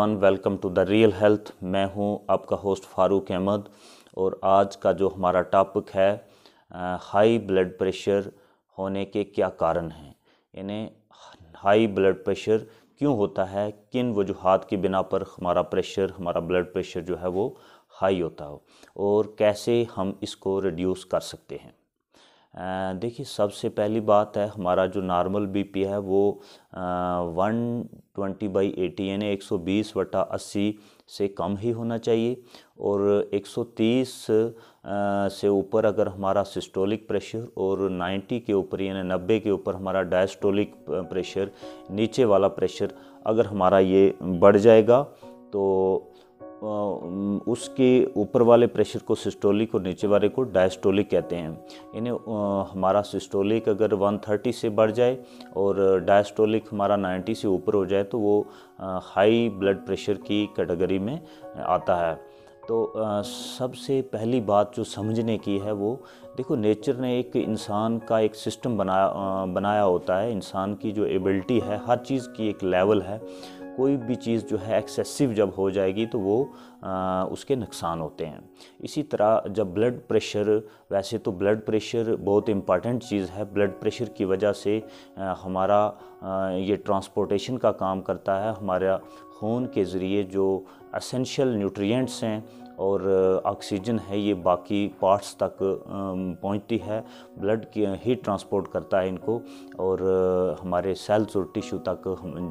Welcome to the real health. मैं हूं आपका होस्ट फारूक अहमद और आज का जो हमारा टॉपिक है हाई ब्लड प्रेशर होने के क्या कारण हैं। यानी हाई ब्लड प्रेशर क्यों होता है, किन वजूहात की बिना पर हमारा ब्लड प्रेशर जो है वो हाई होता हो और कैसे हम इसको रिड्यूस कर सकते हैं। देखिए, सबसे पहली बात है हमारा जो नॉर्मल बीपी है वो 120/80 यानी 120/80 से कम ही होना चाहिए और 130 से ऊपर अगर हमारा सिस्टोलिक प्रेशर और 90 के ऊपर यानी 90 के ऊपर हमारा डायस्टोलिक प्रेशर, नीचे वाला प्रेशर अगर हमारा ये बढ़ जाएगा तो उसके ऊपर वाले प्रेशर को सिस्टोलिक और नीचे वाले को डायस्टोलिक कहते हैं। यानी हमारा सिस्टोलिक अगर 130 से बढ़ जाए और डायस्टोलिक हमारा 90 से ऊपर हो जाए तो वो हाई ब्लड प्रेशर की कैटेगरी में आता है। तो सबसे पहली बात जो समझने की है वो देखो, नेचर ने एक इंसान का एक सिस्टम बनाया होता है। इंसान की जो एबिलिटी है, हर चीज़ की एक लेवल है। कोई भी चीज़ जो है एक्सेसिव जब हो जाएगी तो वो उसके नुकसान होते हैं। इसी तरह जब ब्लड प्रेशर, वैसे तो ब्लड प्रेशर बहुत इम्पॉर्टेंट चीज़ है। ब्लड प्रेशर की वजह से हमारा ये ट्रांसपोर्टेशन का काम करता है। हमारा खून के ज़रिए जो एसेंशियल न्यूट्रिएंट्स हैं और ऑक्सीजन है ये बाकी पार्ट्स तक पहुंचती है। ब्लड की ही ट्रांसपोर्ट करता है इनको और हमारे सेल्स और टिश्यू तक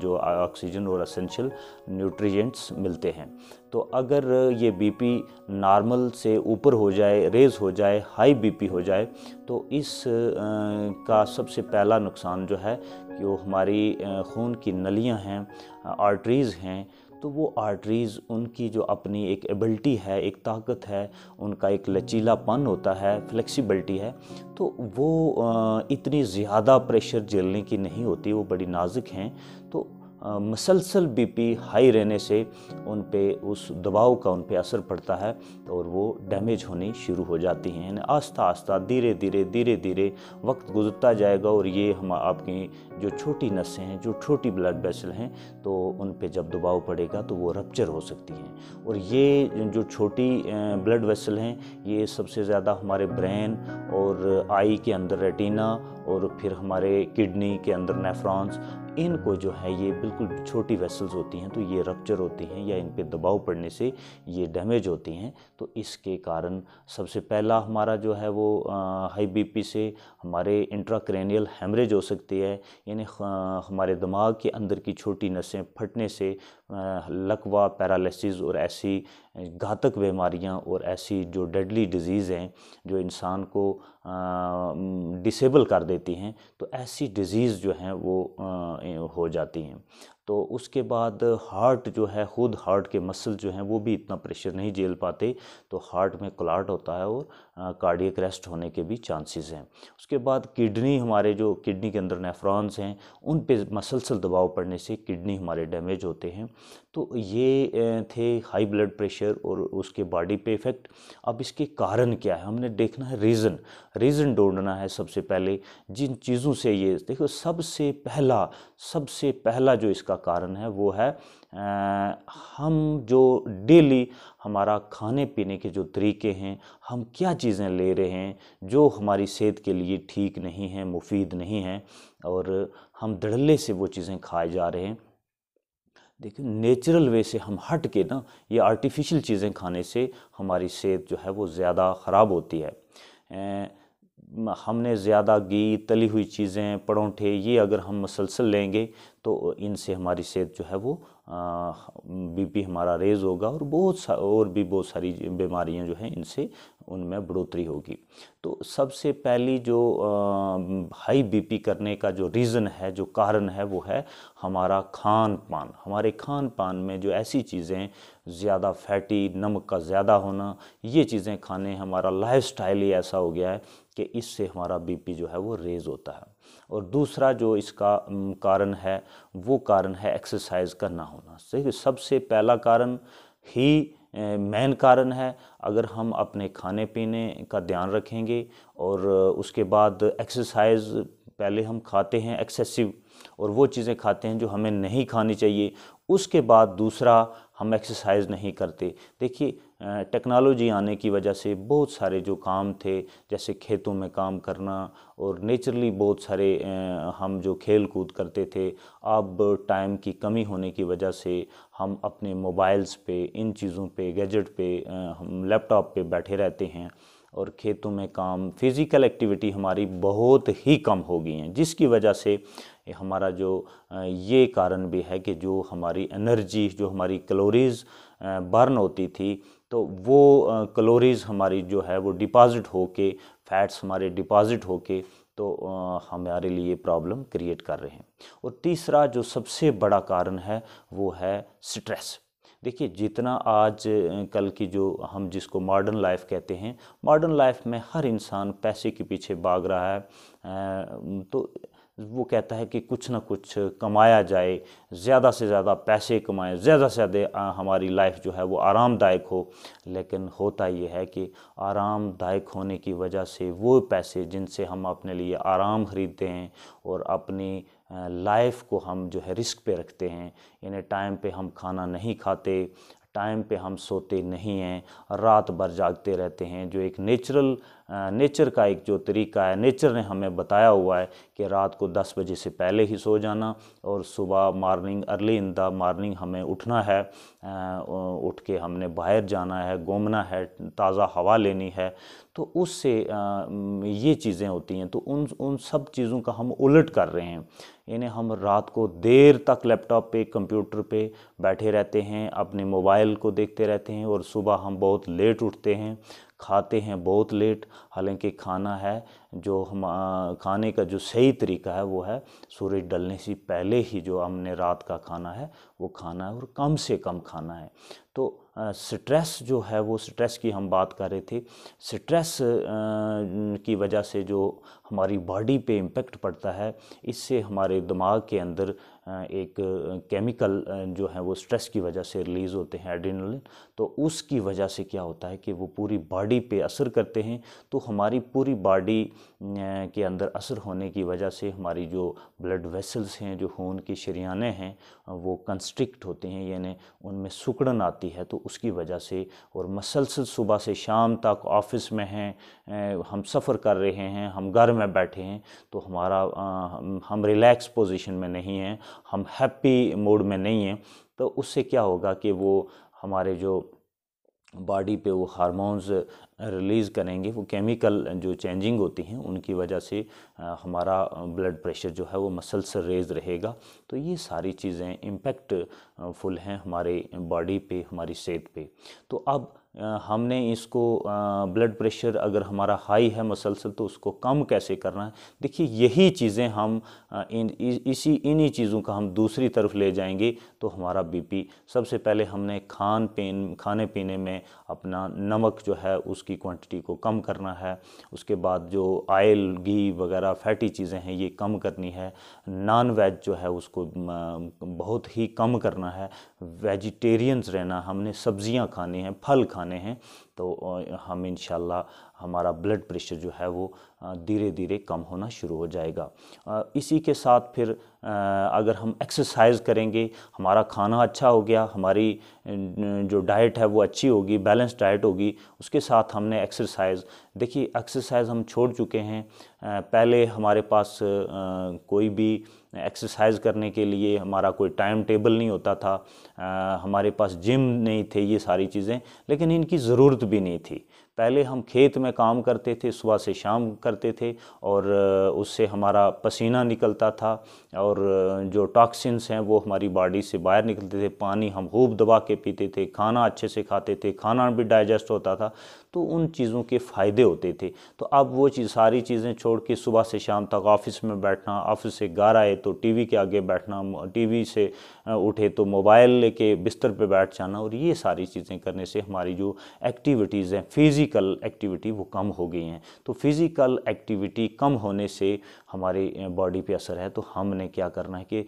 जो ऑक्सीजन और एसेंशियल न्यूट्रिएंट्स मिलते हैं। तो अगर ये बीपी नॉर्मल से ऊपर हो जाए, रेज हो जाए, हाई बीपी हो जाए तो इस का सबसे पहला नुकसान जो है कि वो हमारी खून की नलियां हैं, आर्टरीज़ हैं, तो वो आर्टरीज़ उनकी जो अपनी एक एबिलिटी है, एक ताकत है, उनका एक लचीलापन होता है, फ्लेक्सिबिलिटी है, तो वो इतनी ज़्यादा प्रेशर झेलने की नहीं होती, वो बड़ी नाजुक हैं। तो मसलसल बीपी हाई रहने से उन पे उस दबाव का उन पे असर पड़ता है और वो डैमेज होनी शुरू हो जाती हैं। यानी आस्ता आस्ता धीरे धीरे वक्त गुजरता जाएगा और ये हम आपकी जो छोटी नसें हैं, जो छोटी ब्लड वेसल हैं, तो उन पे जब दबाव पड़ेगा तो वो रप्चर हो सकती हैं। और ये जो छोटी ब्लड वेसल हैं ये सबसे ज़्यादा हमारे ब्रेन और आई के अंदर रेटिना और फिर हमारे किडनी के अंदर नेफ्रॉन्स, इनको जो है ये बिल्कुल छोटी वेसल्स होती हैं तो ये रप्चर होती हैं या इन पे दबाव पड़ने से ये डैमेज होती हैं। तो इसके कारण सबसे पहला हमारा जो है वो हाई बीपी से हमारे इंट्राक्रैनियल हेमरेज हो सकती है। यानी हमारे दिमाग के अंदर की छोटी नसें फटने से लकवा, पैरालिसिस और ऐसी घातक बीमारियां और ऐसी जो डेडली डिजीज़ हैं जो इंसान को डिसेबल कर देती हैं, तो ऐसी डिजीज़ जो हैं वो हो जाती हैं। तो उसके बाद हार्ट जो है, खुद हार्ट के मसल जो हैं वो भी इतना प्रेशर नहीं झेल पाते, तो हार्ट में क्लॉट होता है और कार्डियक अरेस्ट होने के भी चांसेस हैं। उसके बाद किडनी, हमारे जो किडनी के अंदर नेफ्रॉन्स हैं उन पे मसलसल दबाव पड़ने से किडनी हमारे डैमेज होते हैं। तो ये थे हाई ब्लड प्रेशर और उसके बॉडी पे इफ़ेक्ट। अब इसके कारण क्या है हमने देखना है, रीज़न ढूंढना है। सबसे पहले जिन चीज़ों से ये देखो, सबसे पहला जो इसका कारण है वो है हम जो डेली हमारा खाने पीने के जो तरीके हैं, हम क्या चीज़ें ले रहे हैं जो हमारी सेहत के लिए ठीक नहीं हैं, मुफीद नहीं हैं और हम धड़ल्ले से वो चीज़ें खाए जा रहे हैं। देखिए, नेचुरल वे से हम हट के ना ये आर्टिफिशियल चीज़ें खाने से हमारी सेहत जो है वो ज़्यादा ख़राब होती है। हमने ज़्यादा घी, तली हुई चीज़ें, परोंठे, ये अगर हम मसलसल लेंगे तो इनसे हमारी सेहत जो है वो बीपी हमारा रेज़ होगा और और भी बहुत सारी बीमारियां जो हैं इनसे उनमें बढ़ोतरी होगी। तो सबसे पहली जो हाई बीपी करने का जो रीज़न है, जो कारण है, वो है हमारा खान पान। हमारे खान पान में जो ऐसी चीज़ें ज़्यादा फैटी, नमक का ज़्यादा होना, ये चीज़ें खाने, हमारा लाइफस्टाइल ही ऐसा हो गया है कि इससे हमारा बीपी जो है वो रेज़ होता है। और दूसरा जो इसका कारण है वो कारण है एक्सरसाइज का ना होना। सही, सबसे पहला कारण ही मेन कारण है। अगर हम अपने खाने पीने का ध्यान रखेंगे और उसके बाद एक्सरसाइज, पहले हम खाते हैं एक्सेसिव और वो चीज़ें खाते हैं जो हमें नहीं खानी चाहिए, उसके बाद दूसरा, हम एक्सरसाइज नहीं करते। देखिए टेक्नोलॉजी आने की वजह से बहुत सारे जो काम थे, जैसे खेतों में काम करना और नेचुरली बहुत सारे हम जो खेल कूद करते थे, अब टाइम की कमी होने की वजह से हम अपने मोबाइल्स पे, इन चीज़ों पे, गैजेट पे, हम लैपटॉप पे बैठे रहते हैं और खेतों में काम, फिज़िकल एक्टिविटी हमारी बहुत ही कम हो गई हैं, जिसकी वजह से हमारा जो ये कारण भी है कि जो हमारी एनर्जी, जो हमारी कैलोरीज़ बर्न होती थी, तो वो कैलोरीज़ हमारी जो है वो डिपॉज़िट होके, फैट्स हमारे डिपॉज़िट होके तो हमारे लिए प्रॉब्लम क्रिएट कर रहे हैं। और तीसरा जो सबसे बड़ा कारण है वो है स्ट्रेस। देखिए जितना आज कल की जो हम जिसको मॉडर्न लाइफ कहते हैं, मॉडर्न लाइफ में हर इंसान पैसे के पीछे भाग रहा है, तो वो कहता है कि कुछ ना कुछ कमाया जाए, ज़्यादा से ज़्यादा पैसे कमाएं, ज़्यादा से ज़्यादा हमारी लाइफ जो है वो आरामदायक हो। लेकिन होता ये है कि आरामदायक होने की वजह से वो पैसे जिनसे हम अपने लिए आराम खरीदते हैं और अपनी लाइफ को हम जो है रिस्क पे रखते हैं, इन्हें टाइम पे हम खाना नहीं खाते, टाइम पे हम सोते नहीं हैं, रात भर जागते रहते हैं, जो एक नेचर का एक जो तरीका है, नेचर ने हमें बताया हुआ है कि रात को 10 बजे से पहले ही सो जाना और सुबह morning, early in the morning हमें उठना है, उठ के हमने बाहर जाना है, घूमना है, ताज़ा हवा लेनी है। तो उससे ये चीज़ें होती हैं, तो उन सब चीज़ों का हम उलट कर रहे हैं। इन्हें हम रात को देर तक लैपटॉप पे, कंप्यूटर पे बैठे रहते हैं, अपने मोबाइल को देखते रहते हैं और सुबह हम बहुत लेट उठते हैं, खाते हैं बहुत लेट। हालांकि खाना है जो हम खाने का जो सही तरीका है वो है सूरज ढलने से पहले ही जो हमने रात का खाना है वो खाना है और कम से कम खाना है। तो स्ट्रेस जो है, वो स्ट्रेस की हम बात कर रहे थे, स्ट्रेस की वजह से जो हमारी बॉडी पे इम्पेक्ट पड़ता है, इससे हमारे दिमाग के अंदर एक केमिकल जो है वो स्ट्रेस की वजह से रिलीज़ होते हैं, एड्रेनलिन। तो उसकी वजह से क्या होता है कि वो पूरी बॉडी पे असर करते हैं। तो हमारी पूरी बॉडी के अंदर असर होने की वजह से हमारी जो ब्लड वेसल्स हैं, जो खून की शरियानें हैं, वो कंस्ट्रिक्ट होती हैं, यानी उनमें सिकुड़न आती है। तो उसकी वजह से, और मसल्स सुबह से शाम तक ऑफिस में हैं, हम सफ़र कर रहे हैं, हम घर में बैठे हैं, तो हमारा हम रिलैक्स पोजीशन में नहीं हैं, हम हैप्पी मूड में नहीं हैं। तो उससे क्या होगा कि वो हमारे जो बॉडी पे वो हार्मोन्स रिलीज़ करेंगे, वो केमिकल जो चेंजिंग होती हैं उनकी वजह से हमारा ब्लड प्रेशर जो है वो मसल से रेज रहेगा। तो ये सारी चीज़ें इम्पेक्ट फुल हैं हमारे बॉडी पे, हमारी सेहत पे। तो अब हमने इसको ब्लड प्रेशर अगर हमारा हाई है मसलसल, तो उसको कम कैसे करना है। देखिए यही चीज़ें हम इन्हीं चीज़ों का हम दूसरी तरफ ले जाएंगे तो हमारा बीपी, सबसे पहले हमने खाने पीने में अपना नमक जो है उसकी क्वांटिटी को कम करना है। उसके बाद जो ऑयल, घी वगैरह फैटी चीज़ें हैं ये कम करनी है। नॉन वेज जो है उसको बहुत ही कम करना है। वेजिटेरियंस रहना, हमने सब्जियां खानी हैं, फल खाने हैं। तो हम इंशाल्लाह हमारा ब्लड प्रेशर जो है वो धीरे धीरे कम होना शुरू हो जाएगा। इसी के साथ फिर अगर हम एक्सरसाइज करेंगे, हमारा खाना अच्छा हो गया, हमारी जो डाइट है वो अच्छी होगी, बैलेंस डाइट होगी, उसके साथ हमने एक्सरसाइज, देखिए एक्सरसाइज हम छोड़ चुके हैं। पहले हमारे पास कोई भी एक्सरसाइज करने के लिए हमारा कोई टाइम टेबल नहीं होता था, हमारे पास जिम नहीं थे, ये सारी चीज़ें, लेकिन इनकी ज़रूरत भी नहीं थी। पहले हम खेत में काम करते थे, सुबह से शाम करते थे और उससे हमारा पसीना निकलता था और जो टॉक्सिन्स हैं वो हमारी बॉडी से बाहर निकलते थे। पानी हम खूब दबा के पीते थे, खाना अच्छे से खाते थे, खाना भी डाइजेस्ट होता था, तो उन चीज़ों के फ़ायदे होते थे। तो अब वो सारी चीज़ें छोड़ के सुबह से शाम तक ऑफिस में बैठना, ऑफिस से घर आए तो टीवी के आगे बैठना, टीवी से उठे तो मोबाइल लेके बिस्तर पे बैठ जाना, और ये सारी चीज़ें करने से हमारी जो एक्टिविटीज़ हैं, फिज़िकल एक्टिविटी, वो कम हो गई हैं। तो फिज़िकल एक्टिविटी कम होने से हमारी बॉडी पे असर है। तो हमने क्या करना है कि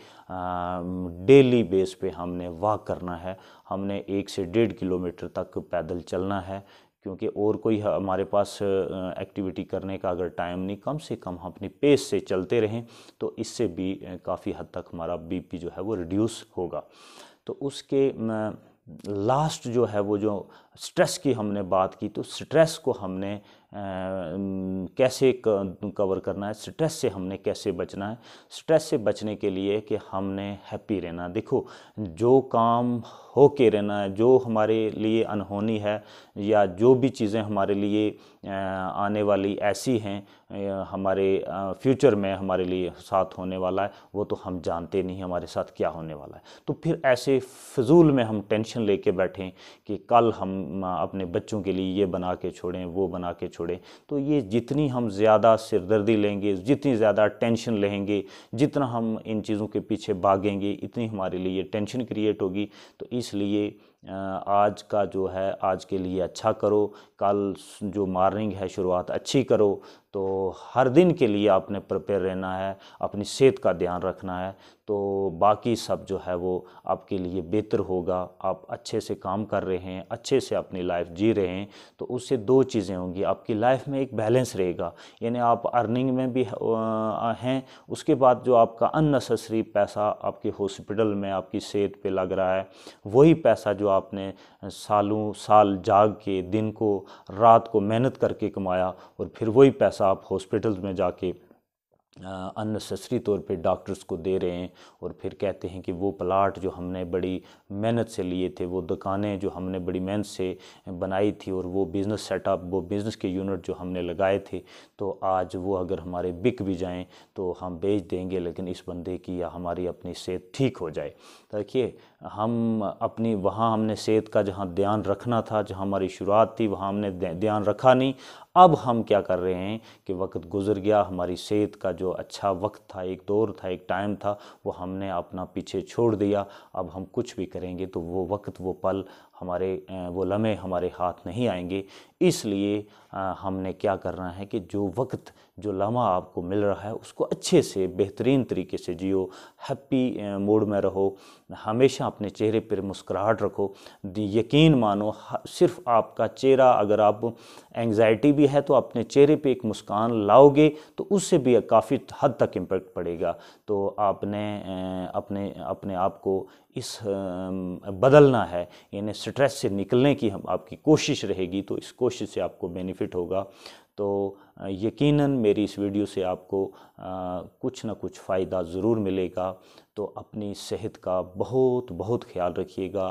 डेली बेस पे हमने वॉक करना है, हमने 1 से 1.5 किलोमीटर तक पैदल चलना है, क्योंकि और कोई हमारे पास एक्टिविटी करने का अगर टाइम नहीं, कम से कम हम अपनी पेस से चलते रहें तो इससे भी काफ़ी हद तक हमारा बीपी जो है वो रिड्यूस होगा। तो उसके लास्ट जो है वो जो स्ट्रेस की हमने बात की, तो स्ट्रेस को हमने कैसे कवर करना है, स्ट्रेस से हमने कैसे बचना है। स्ट्रेस से बचने के लिए कि हमने हैप्पी रहना। देखो, जो काम हो के रहना है, जो हमारे लिए अनहोनी है या जो भी चीज़ें हमारे लिए आने वाली ऐसी हैं, हमारे फ्यूचर में हमारे लिए साथ होने वाला है, वो तो हम जानते नहीं हमारे साथ क्या होने वाला है। तो फिर ऐसे फिजूल में हम टेंशन लेके बैठें कि कल हम अपने बच्चों के लिए ये बना के छोड़ें, वो बना के छोड़ें, तो ये जितनी हम ज़्यादा सिरदर्दी लेंगे, जितनी ज़्यादा टेंशन लेंगे, जितना हम इन चीज़ों के पीछे भागेंगे, इतनी हमारे लिए टेंशन क्रिएट होगी। तो इसलिए आज का जो है, आज के लिए अच्छा करो, कल जो मॉर्निंग है शुरुआत अच्छी करो। तो हर दिन के लिए आपने प्रिपेयर रहना है, अपनी सेहत का ध्यान रखना है, तो बाकी सब जो है वो आपके लिए बेहतर होगा। आप अच्छे से काम कर रहे हैं, अच्छे से अपनी लाइफ जी रहे हैं, तो उससे दो चीज़ें होंगी, आपकी लाइफ में एक बैलेंस रहेगा, यानी आप अर्निंग में भी हैं, उसके बाद जो आपका अननेसेसरी पैसा आपके हॉस्पिटल में आपकी सेहत पे लग रहा है, वही पैसा जो आपने सालों साल जाग के, दिन को रात को मेहनत करके कमाया, और फिर वही पैसा आप हॉस्पिटल में जाके अननेसेसरी तौर पे डॉक्टर्स को दे रहे हैं, और फिर कहते हैं कि वो प्लाट जो हमने बड़ी मेहनत से लिए थे, वो दुकानें जो हमने बड़ी मेहनत से बनाई थी, और वो बिज़नेस सेटअप, वो बिज़नेस के यूनिट जो हमने लगाए थे, तो आज वो अगर हमारे बिक भी जाएं तो हम बेच देंगे, लेकिन इस बंदे की या हमारी अपनी सेहत ठीक हो जाए। देखिए, हम अपनी वहाँ हमने सेहत का जहाँ ध्यान रखना था, जहाँ हमारी शुरुआत थी, वहाँ हमने ध्यान रखा नहीं। अब हम क्या कर रहे हैं कि वक्त गुजर गया, हमारी सेहत का जो अच्छा वक्त था, एक दौर था, एक टाइम था, वो हमने अपना पीछे छोड़ दिया। अब हम कुछ भी करेंगे तो वो वक्त, वो पल हमारे, वो लम्हे हमारे हाथ नहीं आएंगे। इसलिए हमने क्या करना है कि जो वक्त, जो लम्हा आपको मिल रहा है, उसको अच्छे से बेहतरीन तरीके से जियो, हैप्पी मूड में रहो, हमेशा अपने चेहरे पर मुस्कुराहट रखो। यकीन मानो, सिर्फ आपका चेहरा, अगर आप एंग्जाइटी भी है तो अपने चेहरे पे एक मुस्कान लाओगे तो उससे भी काफ़ी हद तक इम्पैक्ट पड़ेगा। तो आपने अपने अपने आप को इस बदलना है, यानी स्ट्रेस से निकलने की हम आपकी कोशिश रहेगी, तो इस कोशिश से आपको बेनिफिट होगा। तो यकीनन मेरी इस वीडियो से आपको कुछ ना कुछ फ़ायदा ज़रूर मिलेगा। तो अपनी सेहत का बहुत बहुत ख्याल रखिएगा।